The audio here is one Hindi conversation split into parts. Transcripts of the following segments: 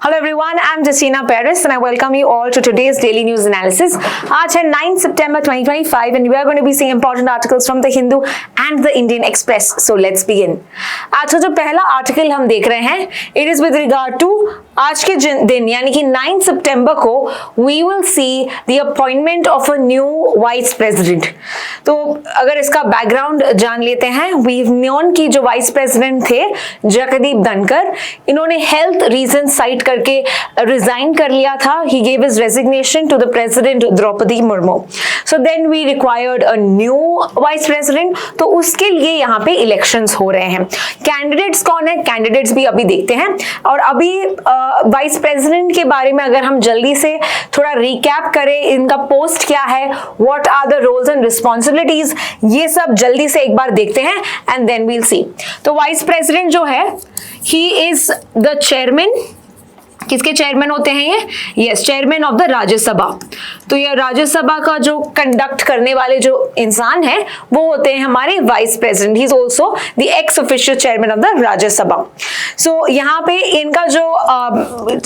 Hello everyone, I'm Justina Paris and I welcome you all to today's daily news analysis. आज है 9 September 2025 and we are going to be seeing important articles from the Hindu and the Indian Express. So let's begin. आज का जो पहला आर्टिकल हम देख रहे हैं, it is with regard to आज के दिन यानी कि 9 सितंबर को we will see the appointment of a new vice president. तो अगर इसका बैकग्राउंड जान लेते हैं, we've known कि जो वाइस प्रेसिडेंट थे जगदीप धनखड़, इन्होंने हेल्थ रीजन साइट करके रिजाइन कर लिया था. He gave his resignation to the president Draupadi Murmu. So then we required a new vice president. तो उसके लिए यहाँ पे इलेक्शंस हो रहे हैं. कैंडिडेट्स कौन है? कैंडिडेट्स भी अभी देखते हैं. और अभी वाइस प्रेसिडेंट के बारे में अगर हम जल्दी से थोड़ा रिकैप करें, इनका पोस्ट क्या है, what are the roles and responsibilities, ये सब जल्दी से एक बार देखते हैं एंड देन वील सी. तो वाइस प्रेसिडेंट जो है, ही इज द चेयरमैन. किसके चेयरमैन होते हैं ये? Yes, chairman of the Rajya Sabha. तो ये राज्यसभा का जो कंडक्ट करने वाले जो इंसान है वो होते हैं हमारे vice president. He is also the ex officio chairman of the Rajya Sabha. So यहाँ पे इनका जो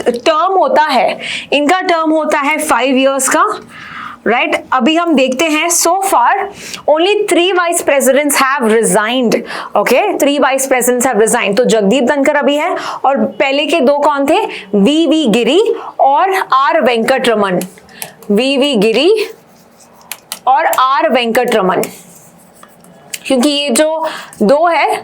टर्म होता है, इनका टर्म होता है 5 years का. राइट, अभी हम देखते हैं so far only 3 vice presidents have resigned. Okay, 3 vice presidents have resigned. तो जगदीप धनखड़ अभी है और पहले के 2 कौन थे? वी गिरी और आर वेंकटरमन. वी गिरी और आर वेंकटरमन, क्योंकि ये जो 2 है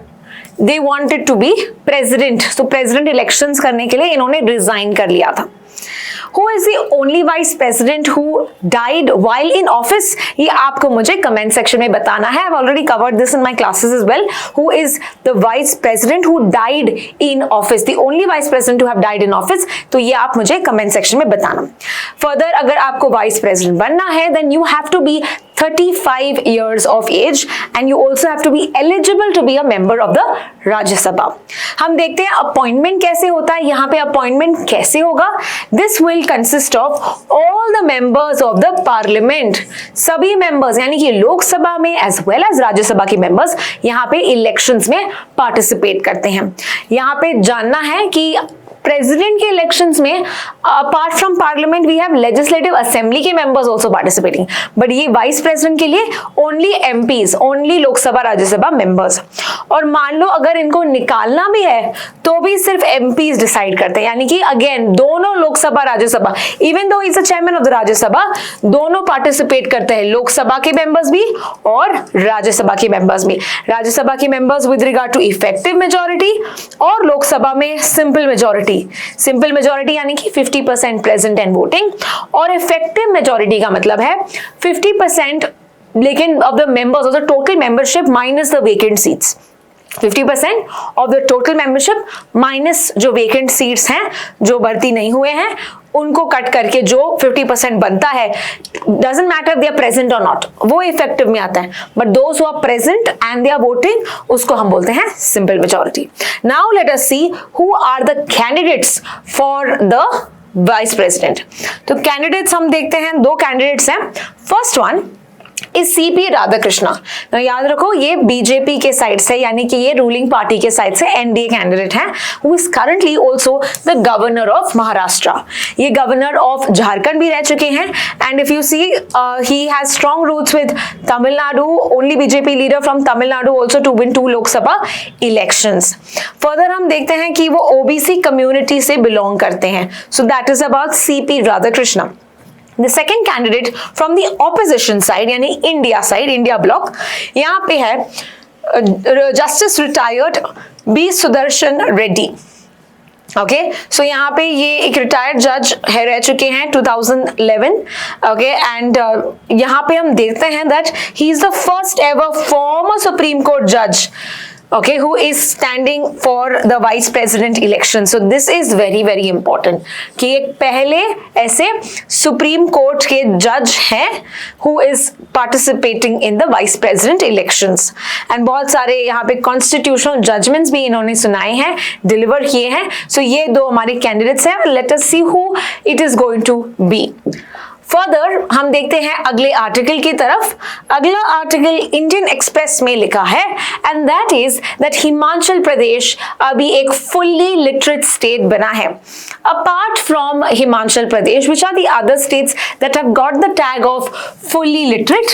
they wanted to be president. तो प्रेसिडेंट इलेक्शंस करने के लिए इन्होंने रिजाइन कर लिया था. Who is the only vice president who died while in office? ये आपको मुझे comment section में बताना है. I've already covered this in my classes as well. Who is the vice president who died in office? The only vice president who have died in office. तो ये आप मुझे comment section में बताना. Further, अगर आपको vice president बनना है, then you have to be 35 years of age and you also have to be eligible to be a member of the Rajya Sabha. हम देखते हैं अपॉइंटमेंट कैसे होता है. यहाँ पे अपॉइंटमेंट कैसे होगा? This will consist of all the members of the parliament. सभी members यानी कि लोकसभा में as well as राज्यसभा के members यहाँ पे इलेक्शंस में पार्टिसिपेट करते हैं. यहाँ पे जानना है कि प्रेसिडेंट के इलेक्शंस में apart from parliament we have legislative assembly के मेंबर्स आल्सो पार्टिसिपेटिंग, बट ये वाइस प्रेसिडेंट के लिए only MPs, only Lok Sabha Rajya Sabha members. और मान लो अगर इनको निकालना भी है तो भी सिर्फ एमपीज डिसाइड करते हैं, यानी कि अगेन दोनों Lok Sabha Rajya Sabha, even though is the chairman of the Rajya Sabha, दोनों पार्टिसिपेट करते हैं, लोकसभा के मेंबर्स भी और राज्यसभा के मेंबर्स भी. राज्यसभा के members with regard to effective majority और लोकसभा में सिंपल मेजोरिटी. सिंपल मेजोरिटी यानी कि 50% प्रेजेंट एंड वोटिंग, और इफेक्टिव मेजोरिटी का मतलब है 50% लेकिन of the members of the total membership minus the vacant seats. 50% of the total membership minus जो वेकेंट सीट्स हैं, जो भर्ती नहीं हुए हैं, उनको कट करके जो 50% बनता है, doesn't matter they are present or not, वो इफेक्टिव में आता है. But those who are present and they are voting, उसको हम बोलते हैं simple majority. Now let us see who are the candidates for the vice president. तो कैंडिडेट्स हम देखते हैं, 2 कैंडिडेट्स हैं. First one is CP Radhakrishna. तो याद रखो ये बीजेपी के साइड से, यानी कि ये रूलिंग पार्टी के साइड से एनडीए कैंडिडेट हैं. Who is currently also the governor of Maharashtra. ये गवर्नर ऑफ झारखंड भी रह चुके हैं. And if you see he has strong roots with Tamil Nadu, only BJP leader from Tamil Nadu also to win 2 Lok Sabha elections. Further हम देखते हैं कि वो ओबीसी कम्युनिटी से बिलोंग करते हैं. So that is about CP Radhakrishna. The second candidate from the opposition side यानी इंडिया साइड, इंडिया ब्लॉक, यहाँ पे है justice retired B Sudarshan Reddy. Okay, so यहाँ पे ये एक रिटायर्ड जज है, रह चुके हैं 2011. ओके, एंड यहाँ पे हम देखते हैं that he is the first ever former supreme court जज, okay, who is standing for the vice president election. So this is very very important कि एक पहले ऐसे सुप्रीम कोर्ट के जज हैं who is participating in the vice president elections. and बहुत सारे यहाँ पे constitutional judgments भी इन्होंने सुनाए हैं, डिलीवर किए हैं. So ये 2 हमारे कैंडिडेट्स हैं. Let us see who it is going to be. Further हम देखते हैं अगले आर्टिकल की तरफ। अगला आर्टिकल इंडियन एक्सप्रेस में लिखा है and that is that Himachal Pradesh अभी एक फुल्ली लिटरेट स्टेट बना है। Apart from Himachal Pradesh which are the other states that have got the tag of fully literate,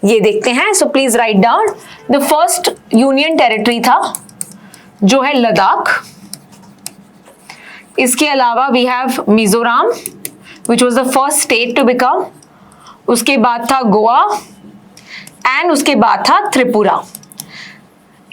ये देखते हैं। So please write down. The first union territory था जो है लद्दाख। इसके अलावा we have Mizoram which was the first state to become, उसके बाद था गोवा एंड उसके बाद था Tripura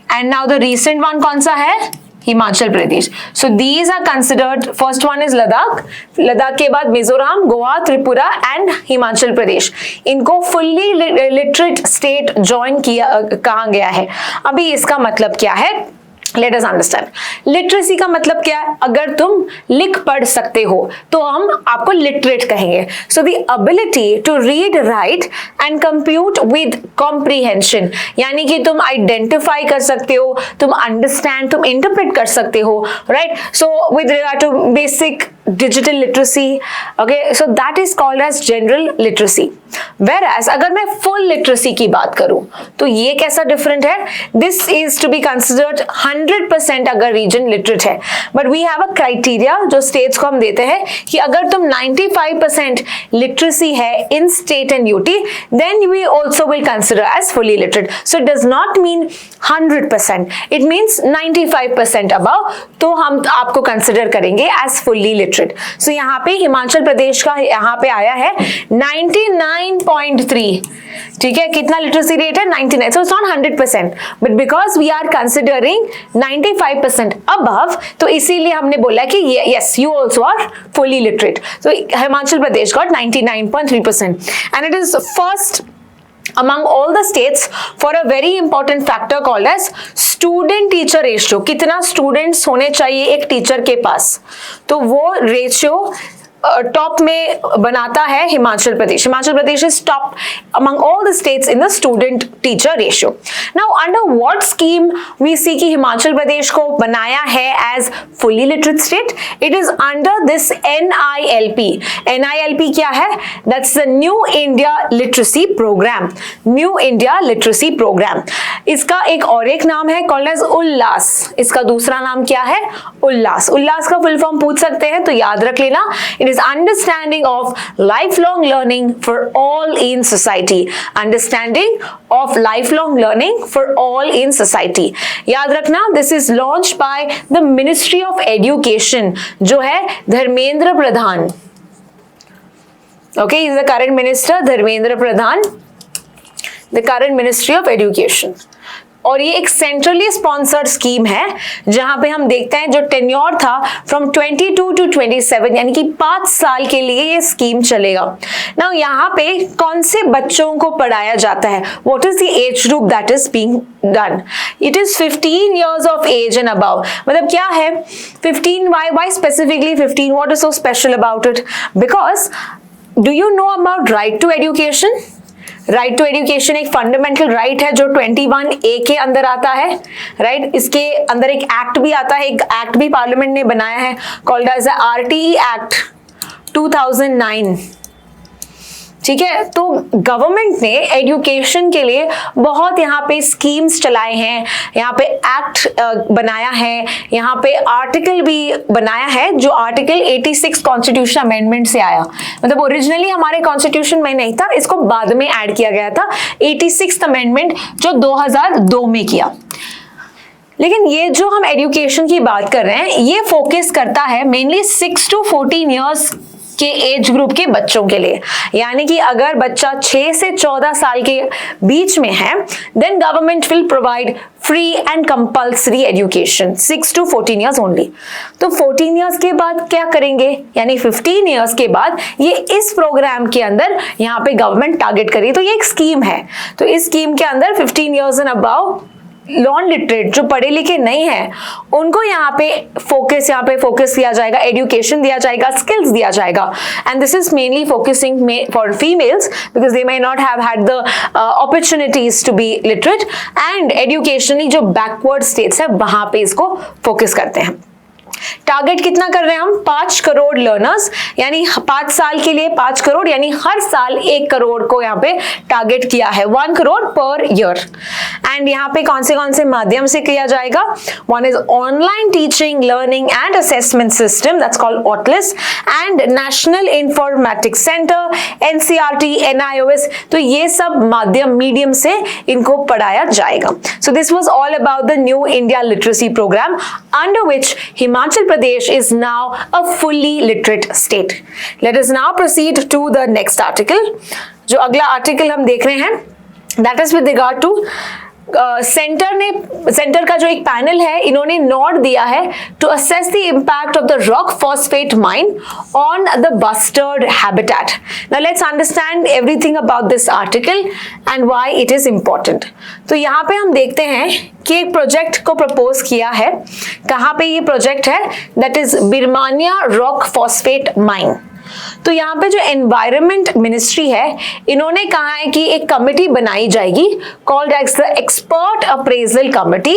and now the recent one कौन सा है? Himachal Pradesh. So these are considered, first one is Ladakh, Ladakh के बाद मिजोरम, गोवा, त्रिपुरा एंड हिमाचल प्रदेश। इनको फुल्ली लिटरेट स्टेट ज्वाइन किया कहा गया है। अभी इसका मतलब क्या है? Let us understand. लिटरेसी का मतलब क्या है? अगर तुम लिख पढ़ सकते हो तो हम आपको लिटरेट कहेंगे। So the ability to read, write and compute with comprehension, यानी कि तुम आइडेंटिफाई कर सकते हो, तुम अंडरस्टैंड, तुम इंटरप्रेट कर सकते हो, right? So with regard to basic digital literacy, okay, so that is called as general literacy. Whereas अगर मैं फुल लिटरेसी की बात करूं तो ये कैसा डिफरेंट है? This is to be considered 100% अगर रीजन लिटरेट है, but we have a criteria जो स्टेट्स को हम देते हैं कि अगर तुम 95% लिटरेसी है in state and UT, then we also will consider as fully literate. So it does not mean 100%, it means 95% above, तो हम आपको कंसिडर करेंगे एज फुल्ली लिटरेट। सो यहाँ पे हिमाचल प्रदेश का यहाँ पे आया है 99.3, ठीक है? कितना लिटरेसी रेट है? 99। So it's not 100%, but because we are considering 95% above, तो इसीलिए हमने बोला कि yes you also are fully literate. So Himachal Pradesh got 99.3% and it is first among all the states for a very important factor called as student teacher ratio। कितना स्टूडेंट्स होने चाहिए एक टीचर के पास, तो वो रेशियो टॉप में बनाता है Himachal Pradesh. Himachal Pradesh is top among all the states in the student teacher ratio। Now under what scheme we see कि हिमाचल प्रदेश को बनाया है as fully literate state? It is under this NILP। NILP क्या है? That's the New India Literacy Program। New India Literacy Program। इसका एक नाम है called as उल्लास। इसका दूसरा नाम क्या है? उल्लास। उल्लास का फुल फॉर्म पूछ सकते हैं तो याद रख लेना, is understanding of lifelong learning for all in society। Understanding of lifelong learning for all in society। याद रखना, this is launched by the Ministry of Education, जो है Dharmendra Pradhan. Okay, he is the current minister, Dharmendra Pradhan, the current Ministry of Education। और ये एक सेंट्रली स्पॉन्सर्ड स्कीम है जहां पे हम देखते हैं जो टेन्योर था फ्रॉम 22 टू 27, यानी कि 5 साल के लिए ये स्कीम चलेगा। नाउ यहाँ पे कौन से बच्चों को पढ़ाया जाता है? What is the age group that is being done? It is 15 years of age and above। मतलब क्या है 15? why specifically 15? what is so special about it? Because do you know about right to education? Right to education एक फंडामेंटल राइट है जो 21A के अंदर आता है, राइट? इसके अंदर एक एक्ट भी आता है, एक एक्ट भी पार्लियामेंट ने बनाया है कॉल्ड एज RTE एक्ट 2009, ठीक है? तो गवर्नमेंट ने एजुकेशन के लिए बहुत यहाँ पे स्कीम्स चलाए हैं, यहाँ पे एक्ट बनाया है, यहाँ पे आर्टिकल भी बनाया है जो आर्टिकल 86 कॉन्स्टिट्यूशन अमेंडमेंट से आया। मतलब ओरिजिनली हमारे कॉन्स्टिट्यूशन में नहीं था, इसको बाद में ऐड किया गया था 86th अमेंडमेंट जो 2002 में किया। लेकिन ये जो हम एजुकेशन की बात कर रहे हैं ये फोकस करता है मेनली 6 to 14 years के एज ग्रुप के बच्चों के लिए, यानी कि अगर बच्चा 6 से 14 साल के बीच में है then government will provide free and compulsory education 6 to 14 years only. तो 14 years के बाद क्या करेंगे, यानी 15 years के बाद ये इस प्रोग्राम के अंदर यहाँ पे गवर्नमेंट टारगेट करी। तो ये एक स्कीम है, तो इस स्कीम के अंदर 15 years and above non literate जो पढ़े लिखे नहीं है उनको यहाँ पे फोकस किया जाएगा, एजुकेशन दिया जाएगा, स्किल्स दिया जाएगा। And this is mainly focusing for females because they may not have had the opportunities to be literate, and educationally जो बैकवर्ड स्टेट्स है वहां पे इसको फोकस करते हैं। टारगेट कितना कर रहे हैं हम? 5 करोड़ लर्नर्स, यानी 5 साल के लिए 5 करोड़, यानी हर साल 1 करोड़ को यहाँ पे टारगेट किया है, 1 करोड़ पर ईयर। एंड यहाँ पे कौन से माध्यम से किया जाएगा? One is online teaching, learning and assessment system, that's called OTLIS, and national informatics centre, NCERT, NIOS, तो ये सब माध्यम मीडियम से इनको पढ़ाया जाएगा। So this was all about the new India literacy programme, under which Himachal Pradesh is now a fully literate state. Let us now proceed to the next article. जो अगला आर्टिकल हम देख रहे हैं, that is with regard to centre का जो एक पैनल है, इन्होंने नोट दिया है to assess the impact of the rock phosphate mine on the bustard habitat. Now let's understand everything about this article and why it is important. तो यहाँ पे हम देखते हैं कि एक प्रोजेक्ट को प्रपोज किया है। कहाँ पे ये प्रोजेक्ट है? That is Birmania rock phosphate mine. तो यहाँ पे जो एनवायरनमेंट मिनिस्ट्री है, इन्होंने कहा है कि एक कमिटी बनाई जाएगी called as the expert appraisal committee,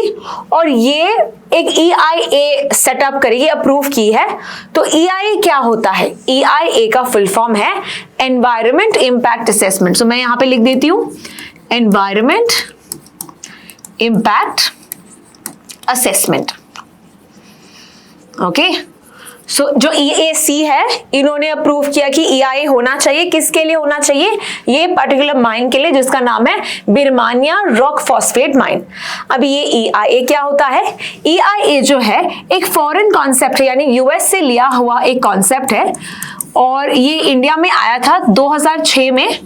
और ये एक EIA सेटअप करेगी, अप्रूव की है। तो EIA क्या होता है? EIA का फुल फॉर्म है एनवायरनमेंट इम्पैक्ट असेसमेंट। सो मैं यहाँ पे लिख देती हूँ एनवायरनमेंट इम्पैक्ट असेसमेंट। ओके, सो जो EAC है, इन्होंने अप्रूव किया कि EIA होना चाहिए। किसके लिए होना चाहिए? ये पर्टिकुलर माइन के लिए जिसका नाम है बिरमानिया रॉक फॉस्फेट माइन। अब ये EIA क्या होता है? EIA जो है एक फॉरेन कॉन्सेप्ट है, यानी US से लिया हुआ एक कॉन्सेप्ट है, और ये इंडिया में आया था 2006 में,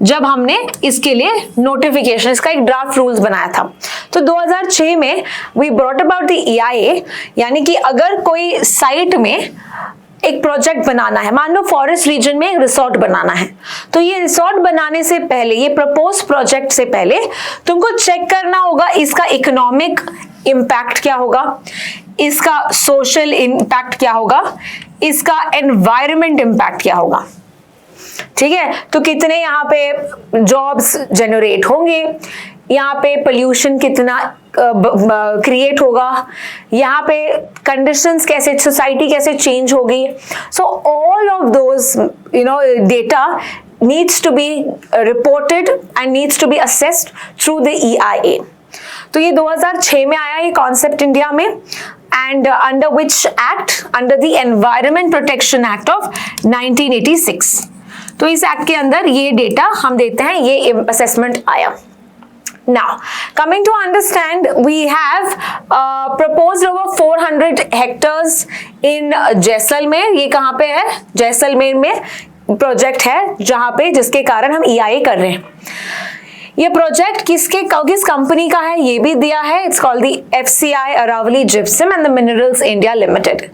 जब हमने इसके लिए नोटिफिकेशन, इसका एक ड्राफ्ट रूल्स बनाया था। तो 2006 में we brought about the EIA, यानी कि अगर कोई साइट में एक प्रोजेक्ट बनाना है, मान लो फॉरेस्ट रीजन में एक रिसोर्ट बनाना है, तो ये रिसोर्ट बनाने से पहले, ये प्रपोज प्रोजेक्ट से पहले तुमको चेक करना होगा इसका इकोनॉमिक इम्पैक्ट क्या होगा, इसका सोशल इम्पैक्ट क्या होगा, इसका एनवायरमेंट इम्पैक्ट क्या होगा। ठीक है, तो कितने यहाँ पे जॉब्स जनरेट होंगे, यहाँ पे पोल्यूशन कितना क्रिएट होगा, यहाँ पे कंडीशंस कैसे, सोसाइटी कैसे चेंज होगी। So all of those data needs to be reported and needs to be assessed through the EIA. तो ये 2006 में आया ये कॉन्सेप्ट इंडिया में, and under which act? Under the Environment Protection Act of 1986. तो इस एक्ट के अंदर ये डेटा हम देते हैं, ये असेसमेंट आया। Now, coming to understand, we have proposed over 400 hectares in Jaisalmer. ये कहाँ पे है? जैसलमेर में प्रोजेक्ट है, जहाँ पे, जिसके कारण हम EIA कर रहे हैं। ये प्रोजेक्ट किस कंपनी का है ये भी दिया है। It's called the FCI Aravalli gypsum and the minerals India limited.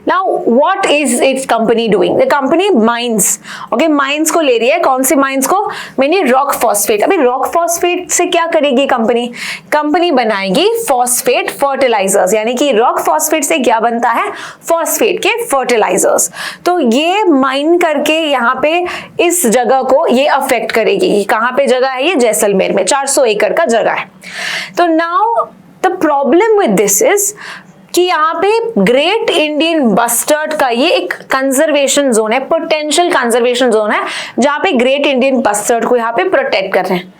Now, what is its company doing? The company mines, okay, mines को ले रही है। कौन सी mines को? मैंने रॉक फॉस्फेट। अभी रॉक फॉस्फेट से क्या करेगी कंपनी? कंपनी बनाएगी फॉस्फेट फर्टिलाइजर्स, यानी कि रॉक फॉस्फेट से क्या बनता है? फॉस्फेट के फर्टिलाइजर्स। तो ये माइन करके यहाँ पे इस जगह को ये अफेक्ट करेगी। कहाँ पे जगह है ये? जैसलमेर में 400 एकड़ का जगह है। तो now the problem with this is कि यहाँ पे ग्रेट इंडियन बस्टर्ड का ये एक कंजर्वेशन जोन है, पोटेंशियल कंजर्वेशन जोन है, जहाँ पे ग्रेट इंडियन बस्टर्ड को यहाँ पे प्रोटेक्ट कर रहे हैं।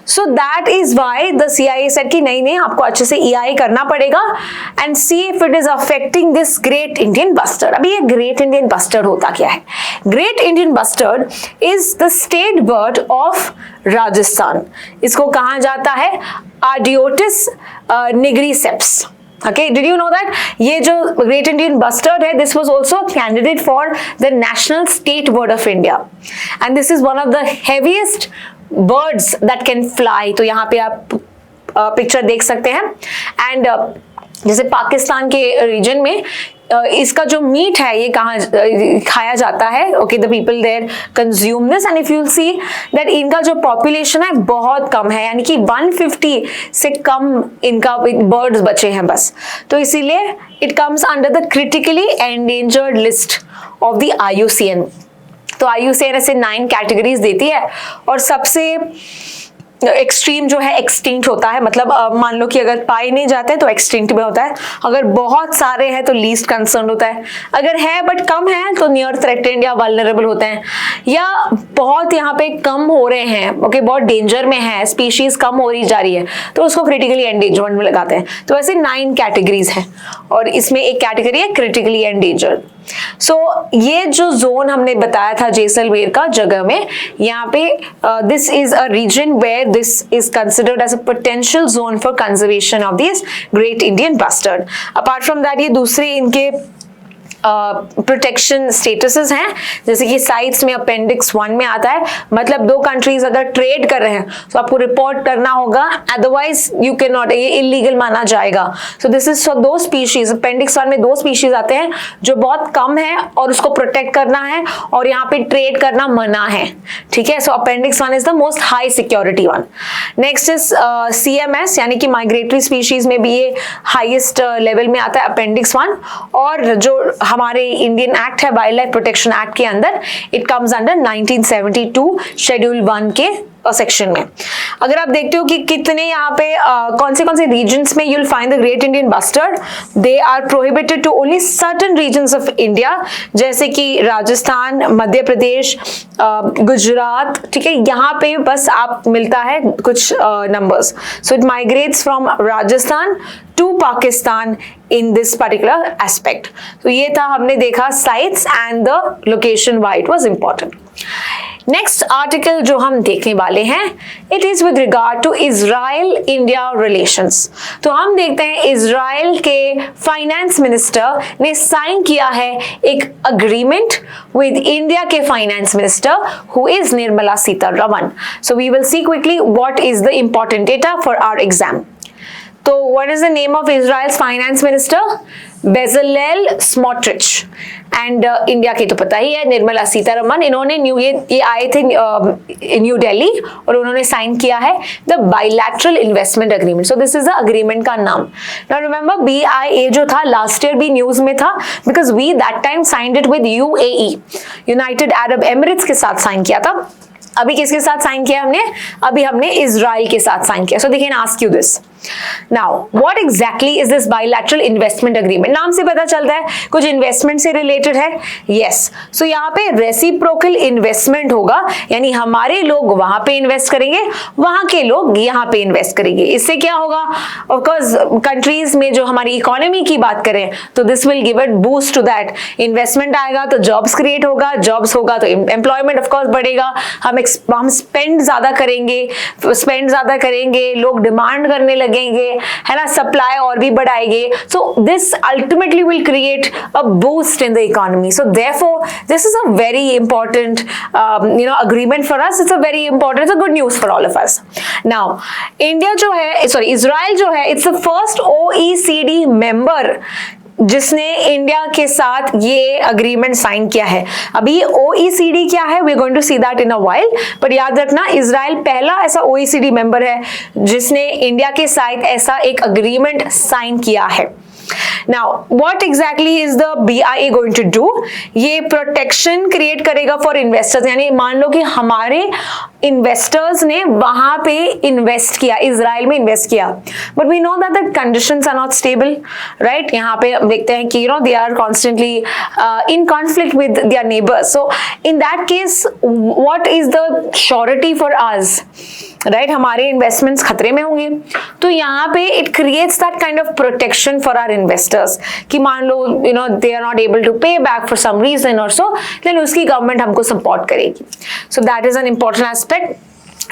So that is why the CIA said कि नहीं, आपको अच्छे से EIA करना पड़ेगा and see if it is affecting this great Indian bustard. अभी ये ग्रेट इंडियन बस्टर्ड होता क्या है? Great Indian bustard is the state bird of Rajasthan. इसको कहा जाता है आर्डियोटिस निग्रीसेप्स। Okay, did you know that? ये जो Great Indian Bustard है, this was also a candidate for the National State Bird of India, and this is one of the heaviest birds that can fly. तो यहाँ पे आप पिक्चर देख सकते हैं। एंड जैसे पाकिस्तान के रीजन में इसका जो मीट है ये कहाँ खाया जाता है। Okay, the people there consume this, and if you see that इनका जो पॉपुलेशन है बहुत कम है, यानी कि 150 से कम इनका बर्ड्स बचे हैं बस। तो इसीलिए it comes under the critically endangered list of the IUCN। तो IUCN ऐसे 9 कैटेगरीज देती है, और सबसे एक्सट्रीम जो है एक्सटिंक्ट होता है, मतलब मान लो कि अगर पाए नहीं जाते हैं तो एक्सटिंक्ट में होता है, अगर बहुत सारे हैं तो लीस्ट कंसर्न होता है, अगर है बट कम है तो नियर थ्रेटेंड या वल्नरेबल होते हैं, या बहुत यहाँ पे कम हो रहे हैं, ओके, बहुत डेंजर में है, स्पीशीज कम हो रही जा रही है, तो उसको क्रिटिकली एंडेंजर्ड में लगाते हैं। तो वैसे 9 कैटेगरीज हैं और इसमें एक कैटेगरी है क्रिटिकली एंडेंजर्ड। सो ये जो जोन हमने बताया था जैसलमेर का जगह में, यहाँ पे this is a region where this is considered as a potential zone for conservation of this great Indian bustard. Apart from that ये दूसरे इनके प्रोटेक्शन स्टेटसेस हैं, जैसे कि साइट्स में अपेंडिक्स 1 में आता है, मतलब 2 कंट्रीज अगर ट्रेड कर रहे हैं तो आपको रिपोर्ट करना होगा, अदरवाइज यू कैन नॉट, ये इलीगल माना जाएगा। So this is for 2 species. Appendix 1 में 2 स्पीशीज आते हैं जो बहुत कम है और उसको प्रोटेक्ट करना है और यहाँ पे ट्रेड करना मना है, ठीक है। So appendix 1 is the most high security one. Next is CMS यानी कि माइग्रेटरी स्पीशीज में भी ये हाईएस्ट लेवल में आता है अपेंडिक्स 1, और जो हमारे इंडियन एक्ट है वाइल्ड लाइफ प्रोटेक्शन एक्ट के अंदर, इट कम्स अंडर 1972 शेड्यूल 1 के सेक्शन में। अगर आप देखते हो कि कितने यहाँ पे कौन से रीजन्स में you will find the great Indian bustard, they are prohibited to only certain regions of India, जैसे कि राजस्थान, मध्य प्रदेश, गुजरात, ठीक है, यहाँ पे बस आप मिलता है कुछ numbers. So it migrates from Rajasthan to Pakistan in this particular aspect. तो ये था, हमने देखा sites and the location why it was important. Next article जो हम देखने वाले हैं, it is with regard to Israel India relations. तो हम देखते हैं इजराइल के फाइनेंस मिनिस्टर ने साइन किया है एक अग्रीमेंट विद इंडिया के finance minister who is Nirmala Sitharaman. So we will see quickly what is the important data for our exam. तो what is the name of Israel's finance minister? Bezalel Smotrich। And India की तो पता ही है, निर्मला सीतारमण। इन्होंने ये आए थे न्यू दिल्ली और उन्होंने साइन किया है the bilateral investment agreement. So this is the agreement का नाम। नाउ रिमेंबर BIA जो था लास्ट ईयर भी न्यूज में था, because we that time signed it with UAE, United Arab Emirates के साथ साइन किया था। अभी किसके साथ साइन किया हमने? अभी हमने इजराइल के साथ साइन किया। So they can ask you this. Now, what exactly is this bilateral investment agreement? नाम से पता चलता है कुछ इन्वेस्टमेंट से रिलेटेड है। Yes, so यहाँ पे रेसिप्रोकल इन्वेस्टमेंट होगा, यानी हमारे लोग वहां पे इन्वेस्ट करेंगे, वहां के लोग यहाँ पे इन्वेस्ट करेंगे। इससे क्या होगा? Of course, कंट्रीज में जो हमारी इकोनॉमी की बात करें तो this will give it boost to that. Investment आएगा तो जॉब्स क्रिएट होगा, जॉब्स होगा तो एम्प्लॉयमेंट ऑफ कोर्स बढ़ेगा, हम स्पेंड ज्यादा करेंगे, लोग डिमांड करने लगेंगे, है ना, सप्लाई और भी बढ़ाएंगे। So this ultimately will create a boost in the economy. So therefore this is a very important agreement for us. It's a very important, it's a good news for all of us. Now, Israel जो है, it's the first OECD member जिसने इंडिया के साथ ये अग्रीमेंट साइन किया है। अभी OECD क्या है, we are going to see that in a while, पर याद रखना इजराइल पहला ऐसा OECD मेंबर है जिसने इंडिया के साथ ऐसा एक अग्रीमेंट साइन किया है। Now, what exactly is the BIA going to do? ये प्रोटेक्शन क्रिएट करेगा फॉर इन्वेस्टर्स, यानी मान लो कि हमारे इन्वेस्टर्स ने वहां पे इन्वेस्ट किया, इजराइल में इन्वेस्ट किया, but we know that the conditions are not stable, right. यहाँ पे देखते हैं कि they are constantly in conflict with their neighbours. So in that case what is the surety for us, right, हमारे इन्वेस्टमेंट्स खतरे में होंगे। तो यहाँ पे it creates that kind of protection for our investors कि मान लो they are not able to pay back for some reason और सो, देन उसकी गवर्नमेंट हमको सपोर्ट करेगी। सो that is an important aspect.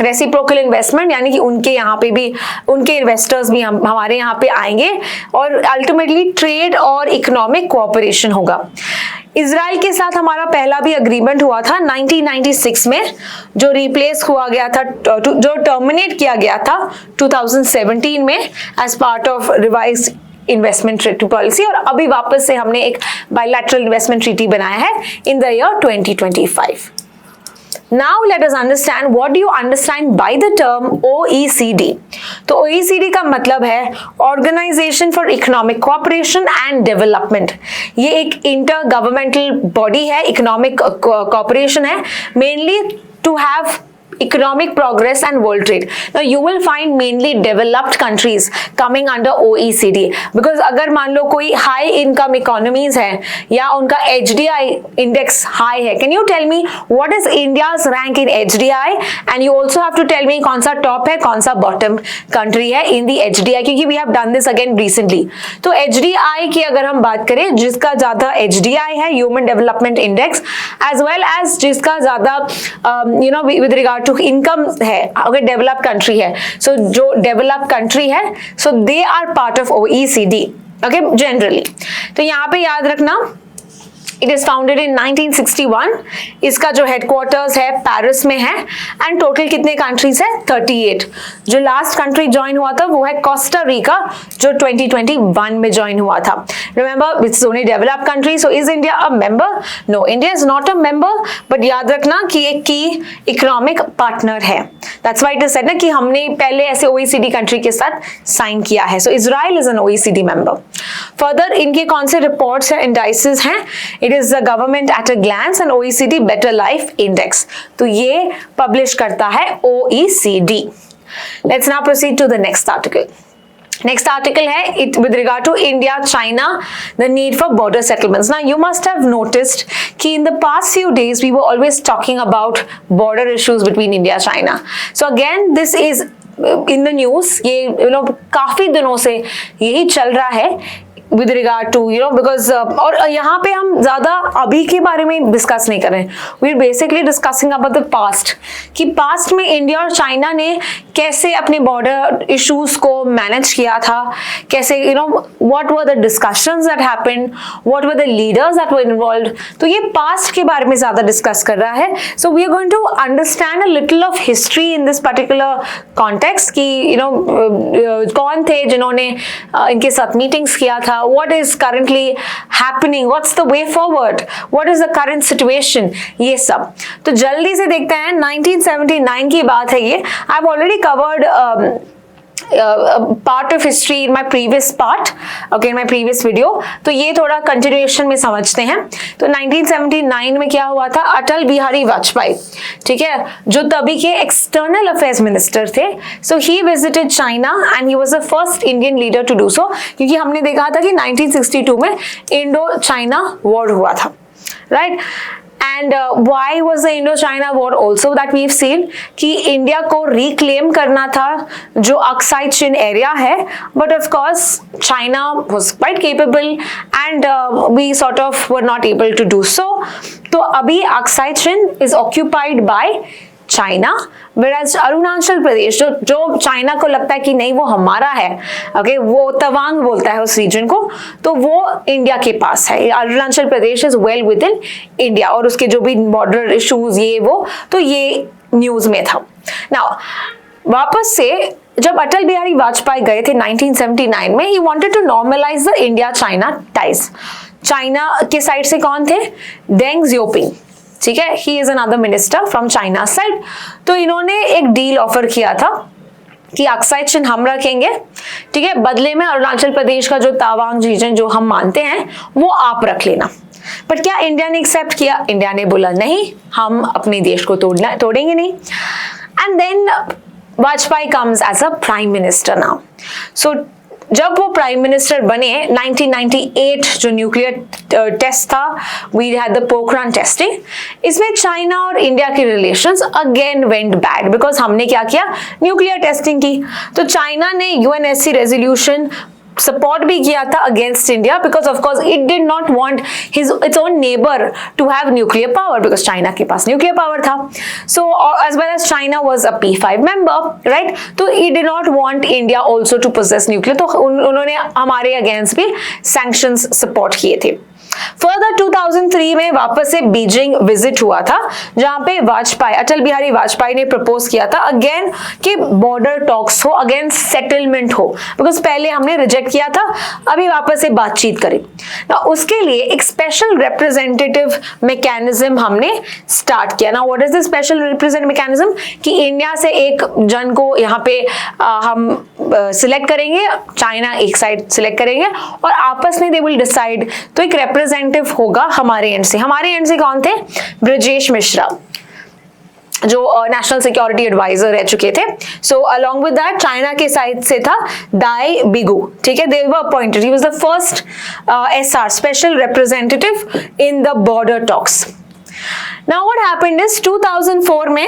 Reciprocal investment यानी कि उनके यहाँ पे भी उनके इन्वेस्टर्स भी हमारे यहाँ पे आएंगे और अल्टीमेटली ट्रेड और इकोनॉमिक कोऑपरेशन होगा। इजराइल के साथ हमारा पहला भी अग्रीमेंट हुआ था 1996 में, जो रिप्लेस हुआ गया था, जो टर्मिनेट किया गया था 2017 में as part of revise investment treaty policy, और अभी वापस से हमने एक बायलैटरल इन्वेस्टमेंट ट्रीटी बनाया है in the year 2025। Now let us understand what do you understand by the term OECD. तो OECD का मतलब है Organization for Economic Cooperation and Development. ये एक intergovernmental body है, economic cooperation है, mainly to have economic progress and world trade. Now you will find mainly developed countries coming under OECD because अगर मान लो कोई high income economies है या उनका HDI index high है, can you tell me what is India's rank in HDI and you also have to tell me कौन सा top है कौन सा bottom country है in the HDI, क्योंकि we have done this again recently. तो HDI की अगर हम बात करें, जिसका ज्यादा HDI है Human Development Index as well as जिसका ज्यादा with regard to income है, अगर डेवलप कंट्री है, सो जो डेवलप कंट्री है so they are part of OECD, okay generally. तो यहाँ पे याद रखना इट इज फाउंडेड इन 1961. इसका जो हेडक्वार्टर्स है पेरिस में है एंड टोटल कितने कंट्रीज है 38. जो लास्ट कंट्री ज्वाइन हुआ था वो है कोस्टा रिका जो 2021 में ज्वाइन हुआ था. Remember it's only developed country, so is India a member? No, India is not a member, but याद रखना कि एक की इकोनॉमिक पार्टनर है. That's why it is said ना कि हमने पहले ऐसे OECD कंट्री के साथ साइन किया है. So Israel is an OECD member. Further इनके कौन से रिपोर्ट्स हैं, इंडाइसेस हैं? It is the government at a glance and OECD better life index. तो ये पब्लिश करता है OECD. Let's now proceed to the next article. Next article है it with regard to India, China, the need for border settlements. Now you must have noticed कि in the past few days we were always talking about border issues between India and China. So again this is in the news. ये काफी दिनों से यही चल रहा है with regard to because और यहाँ पे हम ज्यादा अभी के बारे में डिस्कस नहीं कर रहे हैं. we are basically discussing about the past कि पास्ट में इंडिया और चाइना ने कैसे अपने बॉर्डर इश्यूज को मैनेज किया था, कैसे what were the discussions that happened, what were the leaders that were involved. तो ये पास्ट के बारे में ज्यादा डिस्कस कर रहा है. so we are going to understand a little of history in this particular context कि कौन थे जिन्होंने इनके साथ मीटिंग्स किया था, what is currently happening, what's the way forward, what is the current situation, ये सब. तो जल्दी से देखते हैं. 1979 की बात है ये. I've already covered part of history in my previous part, okay, in my previous video. तो ये थोड़ा continuation में समझते हैं. तो 1979 में क्या हुआ था, अटल बिहारी वाजपेयी, ठीक है, जो तभी के एक्सटर्नल अफेयर्स मिनिस्टर थे. So he visited China and he was the first Indian leader to do so, क्योंकि हमने देखा था कि 1962 में इंडो चाइना वॉर हुआ था, right. And why was the Indo-China war also that we've seen कि इंडिया को रिक्लेम करना था जो अक्साई चिन एरिया है, but of course China was quite capable and we sort of were not able to do so. तो अभी Aksai Chin is occupied by China, whereas Arunachal Pradesh जो चाइना को लगता है कि नहीं वो हमारा है, ओके, वो तवांग बोलता है उस रीजन को, तो वो इंडिया के पास है. Arunachal Pradesh is well within India और उसके जो भी बॉर्डर इश्यूज ये वो, तो ये न्यूज में था. नाउ वापस से जब अटल बिहारी वाजपेयी गए थे 1979 में, he wanted to normalise the India China ties. China के साइड से कौन थे, डेंग जियोपिंग, ठीक है, he is another minister from China side. तो इन्होंने एक डील ऑफर किया था कि अक्साई चिन हम रखेंगे, ठीक है, बदले में अरुणाचल प्रदेश का जो तवांग रीजन जो हम मानते हैं वो आप रख लेना. पर क्या इंडिया ने एक्सेप्ट किया? इंडिया ने बोला नहीं, हम अपने देश को तोड़ेंगे नहीं. And then Vajpayee comes as a prime minister now. So जब वो प्राइम मिनिस्टर बने 1998 जो न्यूक्लियर टेस्ट था, we had the Pokhran testing, इसमें चाइना और इंडिया के relations again went bad because हमने क्या किया, न्यूक्लियर टेस्टिंग की. तो चाइना ने UNSC रेजोल्यूशन सपोर्ट भी किया था against India because of course it did not want its own neighbour to have nuclear power because China के पास न्यूक्लियर पावर था. So as well as China was a P5 member, right. तो it did not want India also to possess nuclear, तो उन्होंने हमारे अगेंस्ट भी सैंक्शंस सपोर्ट किए थे. फर्दर 2003 में वापस से बीजिंग विजिट हुआ था जहां पे वाजपेयी, अटल बिहारी वाजपेयी ने प्रपोज किया था अगेन कि बॉर्डर टॉक्स हो, अगेन सेटलमेंट हो, बिकॉज पहले हमने रिजेक्ट किया था, अभी वापस से बातचीत करें. उसके लिए एक स्पेशल रिप्रेजेंटेटिव मैकेनिज्म हमने स्टार्ट किया. ना what is the special representative mechanism कि इंडिया से एक जन को यहाँ पे हम सिलेक्ट करेंगे, चाइना एक साइड सिलेक्ट करेंगे और आपस में दे विल डिसाइड. तो एक रिप्रेजेंटेटिव होगा हमारे एंड से. हमारे एंड से कौन थे, ब्रजेश मिश्रा, जो नेशनल सिक्योरिटी एडवाइजर रह चुके थे. So along with that China के साइड से था दाई बिगू. ठीक है, they were appointed. He was the first SR special representative in the border talks. Now what happened is 2004 में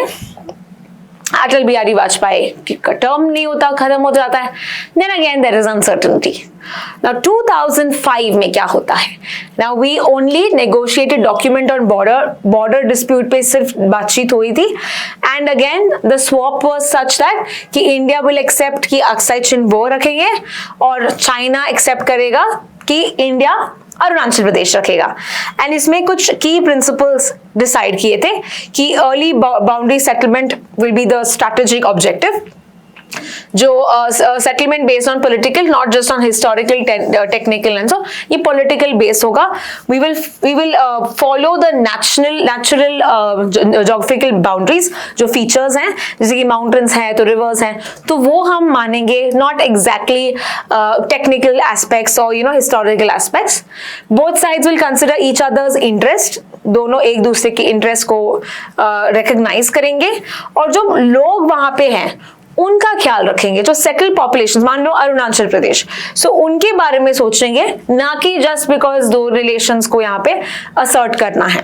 अटल बिहारी वाजपेयी का टर्म नहीं होता, खत्म हो जाता है. Then again there is uncertainty. Now 2005 में क्या होता है? Now we only negotiated document on border dispute पे सिर्फ बातचीत हुई थी. And again the swap was such that कि इंडिया will accept कि अक्साई चिन वो रखेंगे और चाइना एक्सेप्ट करेगा कि इंडिया अरुणाचल प्रदेश रखेगा. एंड इसमें कुछ की प्रिंसिपल्स डिसाइड किए थे कि early boundary settlement will be the strategic objective. जो settlement based on political, not just on historical technical and so, ये पॉलिटिकल बेस होगा. We will follow the natural geographical boundaries, जो फीचर्स हैं जैसे कि माउंटेन्स हैं तो रिवर्स हैं, तो वो हम मानेंगे, नॉट एग्जैक्टली टेक्निकल एस्पेक्ट्स और historical aspects. Both sides will consider each others interest. दोनों एक दूसरे के इंटरेस्ट को रिकॉग्नाइज करेंगे और जो लोग वहां पे हैं उनका ख्याल रखेंगे. जो सेटल पॉपुलेशन, मान लो अरुणाचल प्रदेश, सो उनके बारे में सोचेंगे, ना कि जस्ट बिकॉज दो रिलेशंस को यहाँ पे असर्ट करना है.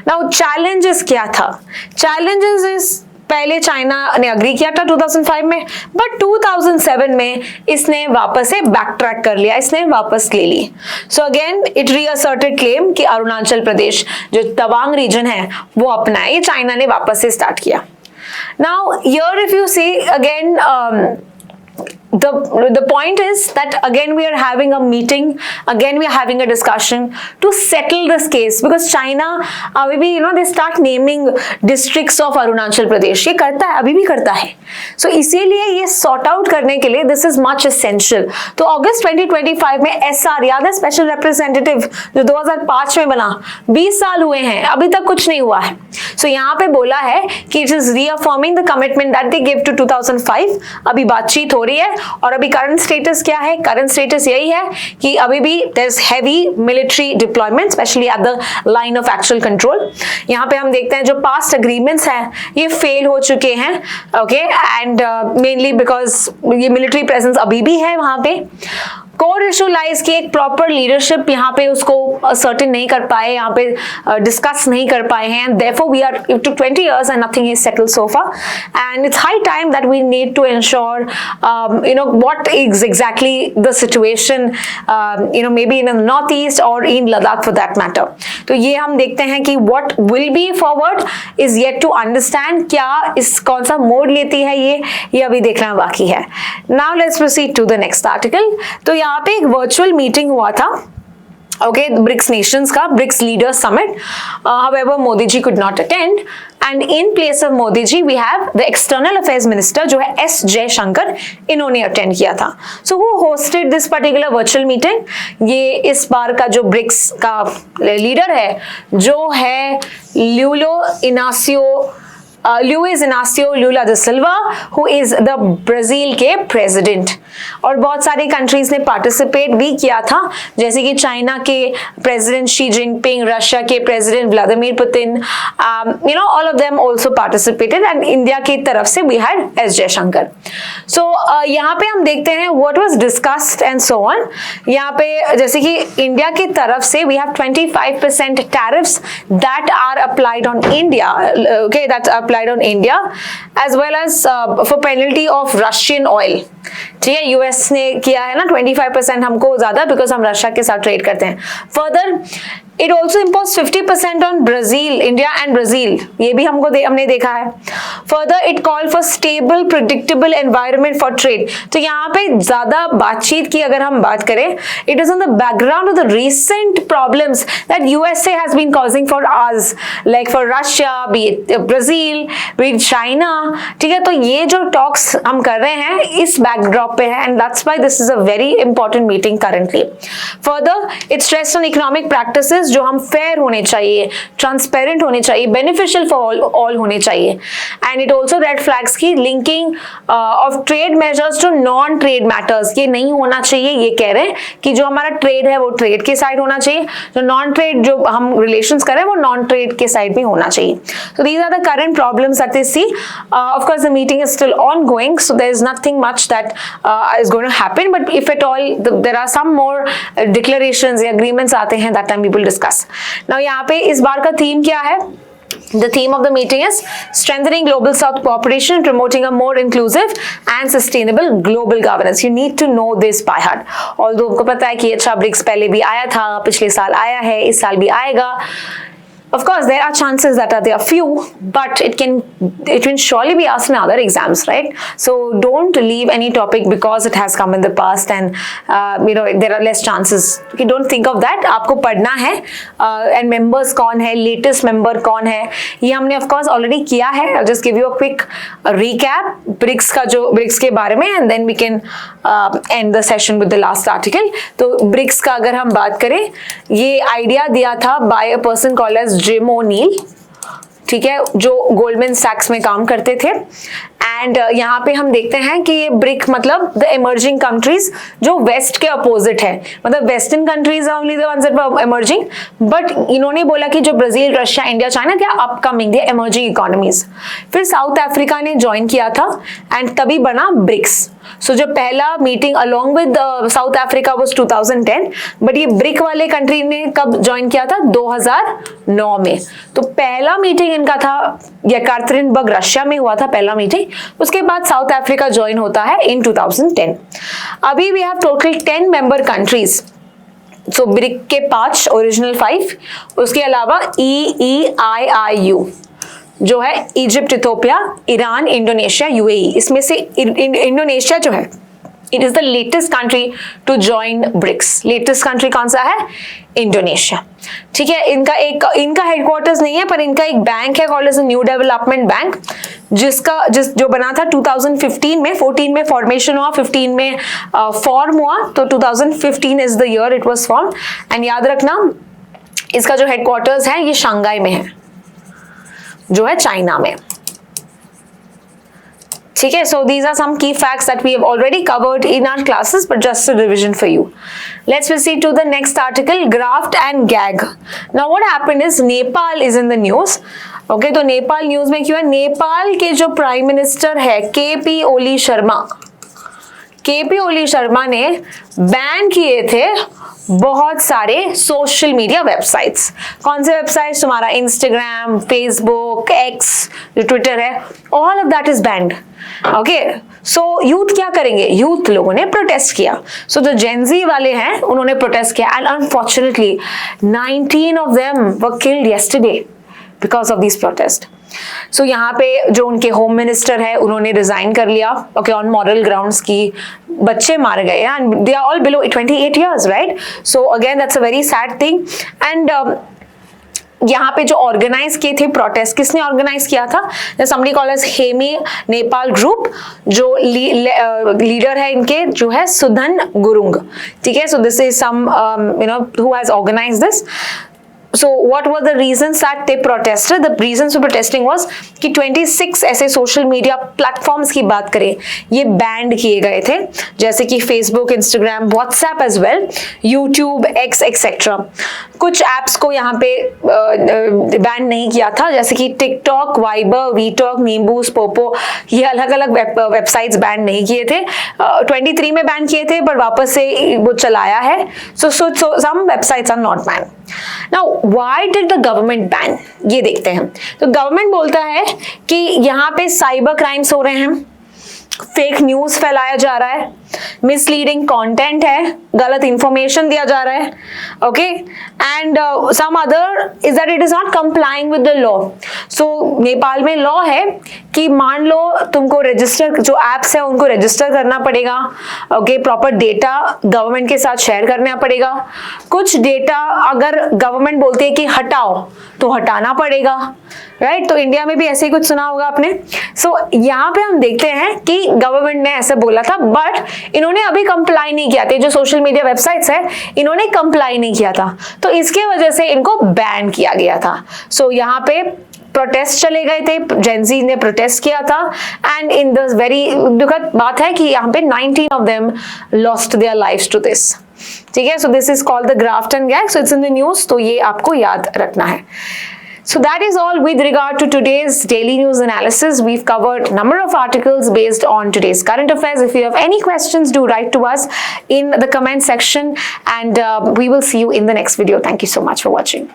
नाउ चैलेंजेस क्या था? चैलेंजेस इज पहले चाइना ने अग्री किया था 2005 में, बट 2007 में इसने वापस से बैक ट्रैक कर लिया, इसने वापस ले ली. सो अगेन इट रीअसर्टेड क्लेम कि अरुणाचल प्रदेश जो तवांग रीजन है वो अपना है. ये चाइना ने वापस से स्टार्ट किया. Now here if you see again the point is that again we are having a meeting, again we are having a discussion to settle this case because China अभी भी they start naming districts of Arunachal Pradesh. ये करता है, अभी भी करता है. So इसीलिए ये sort out करने के लिए this is much essential. तो अगस्त 2025 में SR याद है, स्पेशल रिप्रेजेंटेटिव जो 2005 में बना, 20 साल हुए हैं, अभी तक कुछ नहीं हुआ है. So यहाँ पे बोला है कि it is reaffirming the commitment that they gave to 2005. अभी बातचीत हो रही है और अभी करंट स्टेटस क्या है? करंट स्टेटस यही है कि अभी भी there is heavy military deployment specially at the line of actual control. यहाँ पे हम देखते हैं जो पास्ट एग्रीमेंट्स हैं ये फेल हो चुके हैं. ओके, एंड मेनली बिकॉज ये मिलिट्री प्रेजेंस अभी भी है वहां पे. कोर इशू लाइज की एक प्रॉपर लीडरशिप यहाँ पे उसको सर्टेन नहीं कर पाए, यहाँ पे डिस्कस नहीं कर पाए हैं. And therefore we are to 20 years and nothing is settled so far, and it's high time that we need to ensure what is exactly the situation maybe in the northeast or in Ladakh for that matter. तो ये हम देखते हैं कि what will be forward is yet to understand. क्या इस कौन सा मोड लेती है ये अभी देखना बाकी है. Now let's proceed to the next article. तो यहाँ पे एक वर्चुअल मीटिंग हुआ था, okay, BRICS nations का BRICS leaders summit. However, Modi ji could not attend, and in place of Modi ji we have the external affairs minister जो है S जयशंकर, इन्होंने attend किया था. So who hosted this particular virtual meeting? ये इस बार का जो BRICS का लीडर है जो है Luiz Inácio Lula da Silva, who is the Brazil के प्रेसिडेंट. और बहुत सारी कंट्रीज ने पार्टिसिपेट भी किया था, जैसे कि चाइना के प्रेसिडेंट शी जिनपिंग, रशिया के president Vladimir Putin, all of them also participated, and India की तरफ से we had S Jaishankar. So यहाँ पे हम देखते हैं what was discussed and so on. यहाँ पे जैसे कि इंडिया की तरफ से we have 25% tariffs that are applied on India, okay, that's applied on India, as well as for penalty of Russian oil. ठीक है, यूएस ने किया है ना 25% हमको ज्यादा, बिकॉज हम रशिया के साथ ट्रेड करते हैं. Further it also impose 50% on Brazil, India and Brazil, ये भी हमने देखा है. Further it call for stable predictable environment for trade. तो यहाँ पे ज्यादा बातचीत की अगर हम बात करें, it is on the background of the recent problems that USA has been causing for us, like for Russia, be it Brazil, be it China. ठीक है, तो ये जो टॉक्स हम कर रहे हैं इस बैकड्रॉप पे है, and that's why this is a very important meeting currently. Further it stressed on economic practices जो हम फेयर होने चाहिए, ट्रांसपेरेंट होने चाहिए, बेनिफिशियल फॉर ऑल होने चाहिए। And it also red flags की linking of trade measures to non trade matters, ये नहीं होना चाहिए। ये कह रहे हैं कि जो हमारा ट्रेड है वो ट्रेड के साइड होना चाहिए, जो नॉन ट्रेड जो हम रिलेशंस कर रहे हैं वो नॉन ट्रेड के साइड भी होना चाहिए। So these are the current problems that they see. Of course, the meeting is still ongoing, so there is nothing much that is going to happen. But if at all, there are some more declarations या agreements आते हैं, that time we will discuss. Now यहाँ पे इस बार का theme क्या है? The theme of the meeting is strengthening global South cooperation and promoting a more inclusive and sustainable global governance. You need to know this by heart. Although आपको पता है कि अच्छा ब्रिक्स पहले भी आया था, पिछले साल आया है, इस साल भी आएगा. Of course, there are chances that are there few, but it can surely be asked in other exams, right? So don't leave any topic because it has come in the past and there are less chances. Okay, don't think of that. आपको पढ़ना है and members कौन है, latest member कौन है, ये हमने of course already किया है. I'll just give you a quick recap BRICS के बारे में and then we can end the session with the last article. तो BRICS का अगर हम बात करें, ये आइडिया दिया था by a person called as Jim O'Neill, ठीक है, जो गोल्डमैन सैक्स में काम करते थे. एंड यहाँ पे हम देखते हैं कि ये ब्रिक मतलब द इमर्जिंग कंट्रीज जो वेस्ट के अपोजिट है, मतलब western countries are only the ones that are emerging, but इन्होंने बोला कि जो Brazil, Russia, India, China, they are upcoming, they are emerging economies. फिर साउथ अफ्रीका ने ज्वाइन किया था एंड तभी बना ब्रिक्स. सो जो पहला meeting along with South Africa was 2010, but ये ब्रिक वाले कंट्री ने कब ज्वाइन किया था? 2009 में. तो पहला मीटिंग इनका था यकातेरिनबर्ग, रशिया में हुआ था पहला मीटिंग. उसके बाद साउथ अफ्रीका ज्वाइन होता है इन 2010. अभी we have total 10 member countries. So BRIC के 5, ओरिजिनल 5, उसके अलावा EEIIU जो है Egypt, Ethiopia, Iran, Indonesia, UAE. इसमें से इंडोनेशिया जो है it is the latest country to join BRICS. Latest country कौन सा है? इंडोनेशिया. ठीक है, इनका हेडक्वार्टर्स नहीं है, पर इनका एक बैंक है called as new development bank, जो बना था 2015 में. 14 में फॉर्मेशन हुआ, 15 में फॉर्म हुआ, तो 2015 is the year it was form. And याद रखना इसका जो हेडक्वार्टर्स है ये शंघाई में है, जो है चाइना में. ठीक है, so these are some key facts that we have already covered in our classes, but just a revision for you. Let's proceed to the next article, graft and gag. Now what happened is Nepal is in the news. Okay, तो नेपाल न्यूज में क्यों है? नेपाल के जो प्राइम मिनिस्टर है KP ओली शर्मा ने बैन किए थे बहुत सारे सोशल मीडिया वेबसाइट्स. कौन से वेबसाइट्स? तुम्हारा इंस्टाग्राम, फेसबुक, एक्स, जो ट्विटर है, all of that is band. Okay, so youth क्या करेंगे? यूथ लोगों ने प्रोटेस्ट किया. सो जो जेनजी वाले हैं उन्होंने प्रोटेस्ट किया and unfortunately 19 of them were killed yesterday because of this protest. So यहाँ पे जो उनके होम मिनिस्टर है उन्होंने रिजाइन कर लिया, ओके, ऑन मॉरल ग्राउंड्स की बच्चे मारे गए and they are all below 28 years, right? So again that's a very sad thing. And यहाँ पे जो ऑर्गेनाइज किए थे प्रोटेस्ट, किसने ऑर्गेनाइज किया था? Somebody called as Hami Nepal group, जो लीडर है इनके जो है सुधन गुरुंग. ठीक है, so this is some who has organised this. So what were the reasons that they protested? The reasons for protesting was कि 26 ऐसे सोशल मीडिया प्लेटफॉर्म्स की बात करें, ये बैंड किए गए थे, जैसे कि Facebook, Instagram, WhatsApp as well, YouTube, X etcetera. कुछ एप्स को यहाँ पे बैन नहीं किया था, जैसे कि टिकटॉक, वाइबर, वीटॉक, नींबू, स्पोपो, ये अलग अलग वेबसाइट्स बैन नहीं किए थे. 23 में बैन किए थे, पर वापस से वो चलाया है. So some websites are not banned. Now why did the government ban? ये देखते हैं. तो गवर्नमेंट बोलता है कि यहाँ पे साइबर क्राइम्स हो रहे हैं, फेक न्यूज फैलाया जा रहा है, मिसलीडिंग कंटेंट है, गलत इंफॉर्मेशन दिया जा रहा है. Okay, and some other is that it is not complying with the law. So Nepal में लॉ है कि मान लो तुमको रजिस्टर, जो एप्स है उनको रजिस्टर करना पड़ेगा. ओके, प्रॉपर डेटा गवर्नमेंट के साथ शेयर करना पड़ेगा. कुछ डेटा अगर गवर्नमेंट बोलती है कि हटाओ तो हटाना पड़ेगा. राइट। तो इंडिया में भी ऐसे ही कुछ सुना होगा आपने। सो यहाँ पे हम देखते हैं कि गवर्नमेंट ने ऐसे बोला था, बट इन्होंने अभी कंप्लाई नहीं किया था। जो सोशल मीडिया वेबसाइट्स है इन्होंने कंप्लाई नहीं किया था, तो इसके वजह से इनको बैन किया गया था। सो यहाँ पे प्रोटेस्ट चले गए थे, जेंजी ने प्रोटेस्ट किया था, एंड इन द वेरी दुखद बात है कि यहाँ पे 19 of them lost their lives to this. ठीक है, so this is called the graft and gag, so it's in the news, तो ये आपको याद रखना है। So that is all with regard to today's daily news analysis. We've covered number of articles based on today's current affairs. If you have any questions, do write to us in the comment section, and we will see you in the next video. Thank you so much for watching.